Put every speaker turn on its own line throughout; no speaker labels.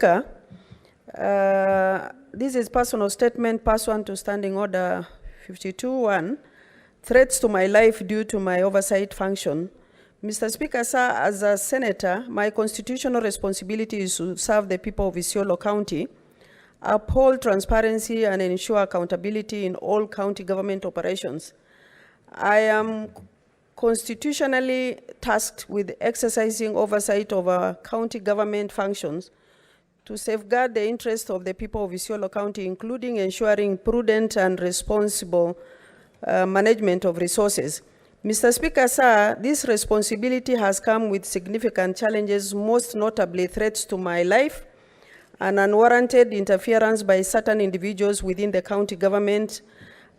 Speaker, this is personal statement pursuant to Standing Order 52.1, threats to my life due to my oversight function. Mr. Speaker, sir, as a senator, my constitutional responsibility is to serve the people of Isiolo County, uphold transparency and ensure accountability in all county government operations. I am constitutionally tasked with exercising oversight over county government functions to safeguard the interests of the people of Isiolo County, including ensuring prudent and responsible management of resources. Mr. Speaker, sir, this responsibility has come with significant challenges, most notably threats to my life and unwarranted interference by certain individuals within the county government,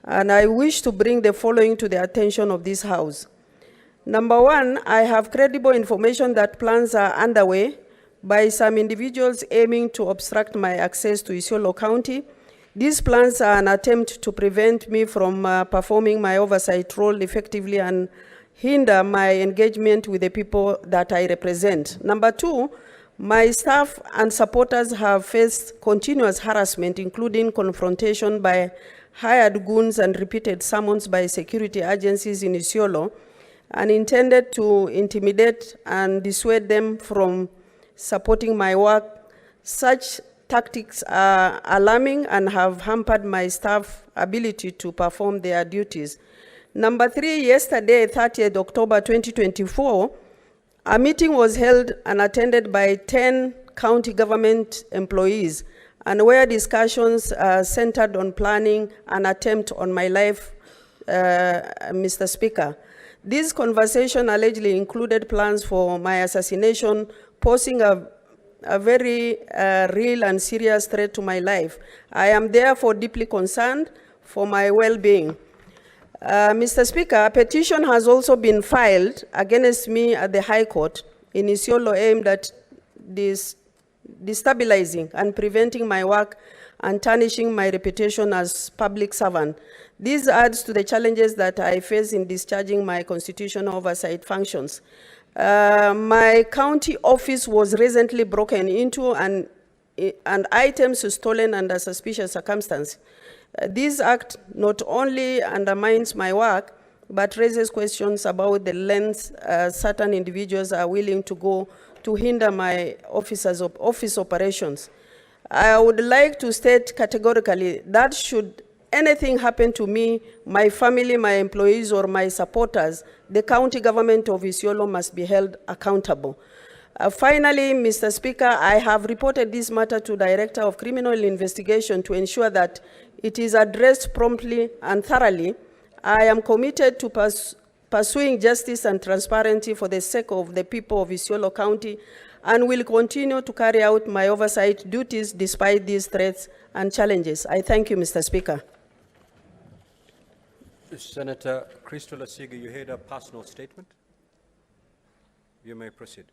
and I wish to bring the following to the attention of this House. Number one, I have credible information that plans are underway by some individuals aiming to obstruct my access to Isiolo County. These plans are an attempt to prevent me from performing my oversight role effectively and hinder my engagement with the people that I represent. Number two, my staff and supporters have faced continuous harassment, including confrontation by hired goons and repeated summons by security agencies in Isiolo, and intended to intimidate and dissuade them from supporting my work. Such tactics are alarming and have hampered my staff's ability to perform their duties. Number three, yesterday, 30th October 2024, a meeting was held and attended by 10 county government employees, and where discussions centered on planning an attempt on my life, Mr. Speaker. This conversation allegedly included plans for my assassination, posing a very real and serious threat to my life. I am therefore deeply concerned for my well-being. Mr. Speaker, a petition has also been filed against me at the High Court in Isiolo aimed at destabilizing and preventing my work and tarnishing my reputation as public servant. This adds to the challenges that I face in discharging my constitutional oversight functions. My county office was recently broken into and items stolen under suspicious circumstances. This act not only undermines my work, but raises questions about the lengths certain individuals are willing to go to hinder my office operations. I would like to state categorically that should anything happen to me, my family, my employees, or my supporters, the county government of Isiolo must be held accountable. Finally, Mr. Speaker, I have reported this matter to Director of Criminal Investigation to ensure that it is addressed promptly and thoroughly. I am committed to pursuing justice and transparency for the sake of the people of Isiolo County, and will continue to carry out my oversight duties despite these threats and challenges. I thank you, Mr. Speaker.
Senator Crystal Asiga, you heard a personal statement. You may proceed.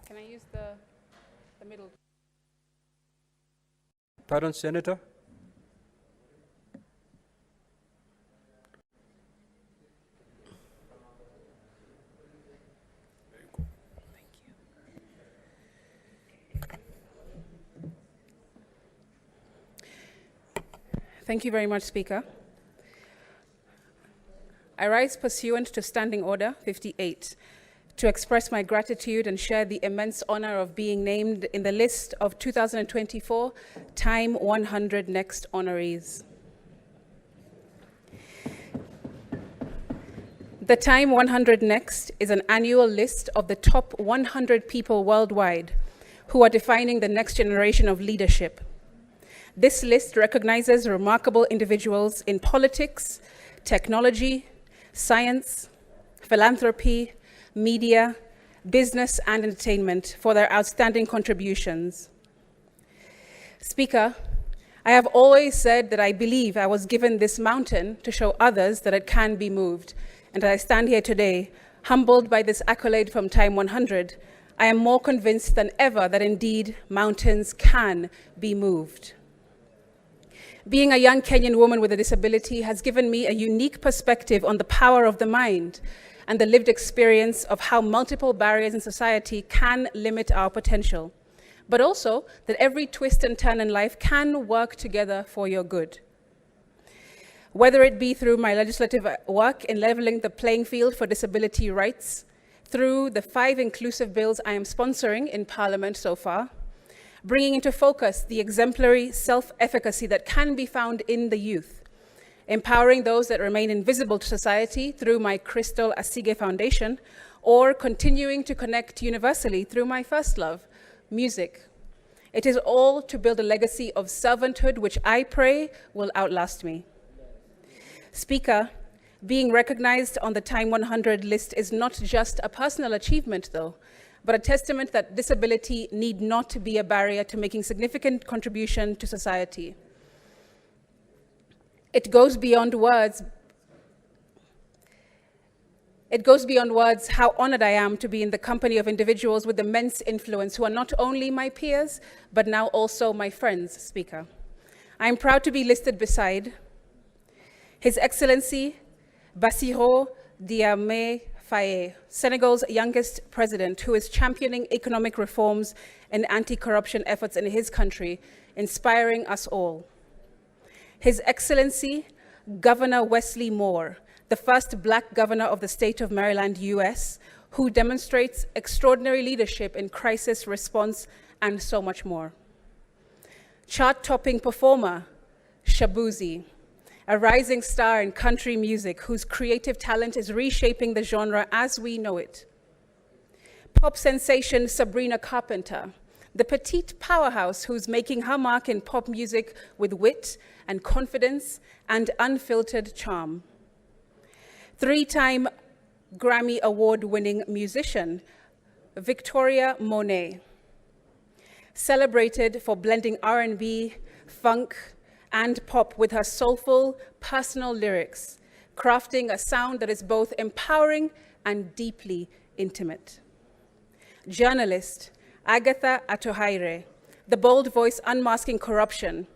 Can I use the middle?
Pardon, Senator?
Thank you very much, Speaker. I rise pursuant to Standing Order 58 to express my gratitude and share the immense honor of being named in the list of 2024 Time100 Next honorees. The Time100 Next is an annual list of the top 100 people worldwide who are defining the next generation of leadership. This list recognizes remarkable individuals in politics, technology, science, philanthropy, media, business, and entertainment for their outstanding contributions. Speaker, I have always said that I believe I was given this mountain to show others that it can be moved. And as I stand here today, humbled by this accolade from Time100, I am more convinced than ever that indeed mountains can be moved. Being a young Kenyan woman with a disability has given me a unique perspective on the power of the mind and the lived experience of how multiple barriers in society can limit our potential, but also that every twist and turn in life can work together for your good. Whether it be through my legislative work in leveling the playing field for disability rights, through the 5 inclusive bills I am sponsoring in Parliament so far, bringing into focus the exemplary self-efficacy that can be found in the youth, empowering those that remain invisible to society through my Crystal Asige Foundation, or continuing to connect universally through my first love, music. It is all to build a legacy of servanthood which I pray will outlast me. Speaker, being recognized on the Time 100 list is not just a personal achievement though, but a testament that disability need not be a barrier to making significant contribution to society. It goes beyond words. It goes beyond words how honored I am to be in the company of individuals with immense influence who are not only my peers, but now also my friends, Speaker. I am proud to be listed beside His Excellency Bassirou Diomaye Faye, Senegal's youngest president, who is championing economic reforms and anti-corruption efforts in his country, inspiring us all. His Excellency Governor Wesley Moore, the first Black governor of the state of Maryland, US, who demonstrates extraordinary leadership in crisis response and so much more. Chart-topping performer Shabuzi, a rising star in country music whose creative talent is reshaping the genre as we know it. Pop sensation Sabrina Carpenter, the petite powerhouse who's making her mark in pop music with wit and confidence and unfiltered charm. 3-time Grammy Award-winning musician Victoria Monet, celebrated for blending R&B, funk, and pop with her soulful, personal lyrics, crafting a sound that is both empowering and deeply intimate. Journalist Agatha Atohaire, the bold voice unmasking corruption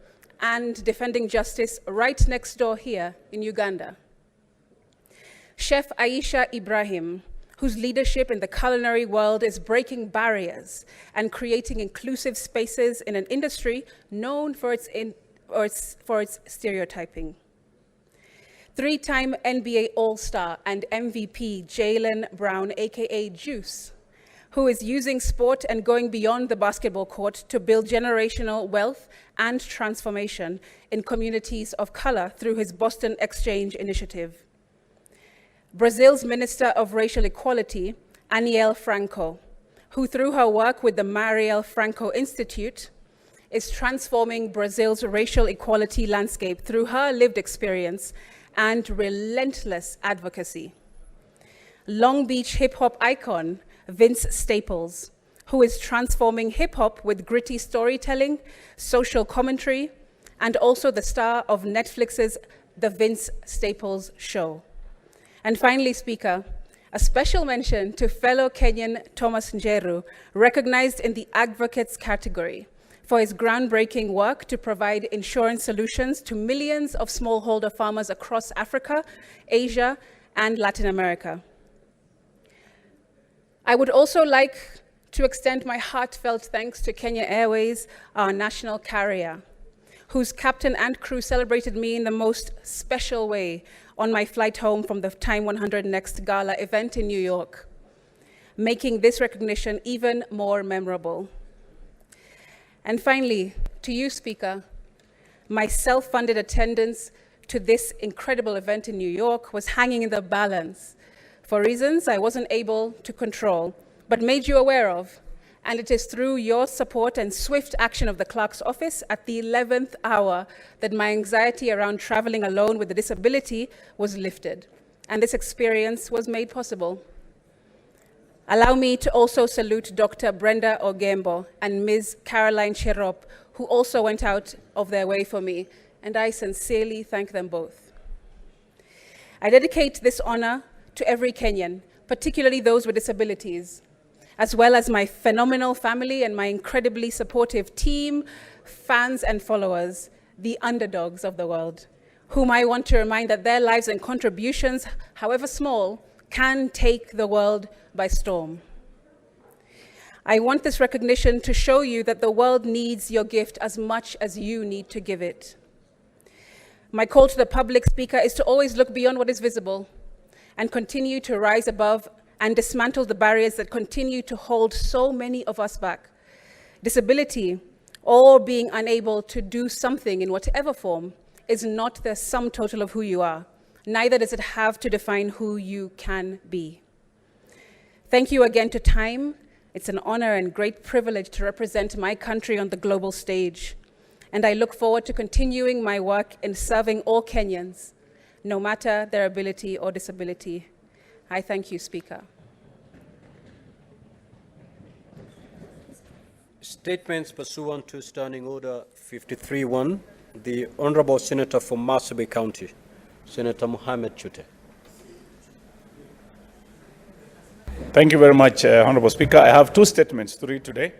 and defending justice right next door here in Uganda. Chef Aisha Ibrahim, whose leadership in the culinary world is breaking barriers and creating inclusive spaces in an industry known for its stereotyping. 3-time NBA All-Star and MVP Jaylen Brown, AKA Juice, who is using sport and going beyond the basketball court to build generational wealth and transformation in communities of color through his Boston Exchange initiative. Brazil's Minister of Racial Equality, Aniele Franco, who through her work with the Marielle Franco Institute is transforming Brazil's racial equality landscape through her lived experience and relentless advocacy. Long Beach hip-hop icon, Vince Staples, who is transforming hip-hop with gritty storytelling, social commentary, and also the star of Netflix's The Vince Staples Show. And finally, Speaker, a special mention to fellow Kenyan Thomas Njeru, recognized in the advocates category for his groundbreaking work to provide insurance solutions to millions of smallholder farmers across Africa, Asia, and Latin America. I would also like to extend my heartfelt thanks to Kenya Airways, our national carrier, whose captain and crew celebrated me in the most special way on my flight home from the Time 100 Next Gala event in New York, making this recognition even more memorable. And finally, to you, Speaker, my self-funded attendance to this incredible event in New York was hanging in the balance for reasons I wasn't able to control, but made you aware of. And it is through your support and swift action of the clerk's office at the 11th hour that my anxiety around traveling alone with a disability was lifted, and this experience was made possible. Allow me to also salute Dr. Brenda Ogembo and Ms. Caroline Cherop, who also went out of their way for me, and I sincerely thank them both. I dedicate this honor to every Kenyan, particularly those with disabilities, as well as my phenomenal family and my incredibly supportive team, fans and followers, the underdogs of the world, whom I want to remind that their lives and contributions, however small, can take the world by storm. I want this recognition to show you that the world needs your gift as much as you need to give it. My call to the public, Speaker, is to always look beyond what is visible and continue to rise above and dismantle the barriers that continue to hold so many of us back. Disability, or being unable to do something in whatever form, is not the sum total of who you are. Neither does it have to define who you can be. Thank you again to Time. It's an honor and great privilege to represent my country on the global stage. And I look forward to continuing my work in serving all Kenyans, no matter their ability or disability. I thank you, Speaker.
Statements pursuant to Standing Order 53-1. The Honorable Senator from Marsabit County, Senator Mohammed Chute.
Thank you very much, Honorable Speaker. I have two statements to read today.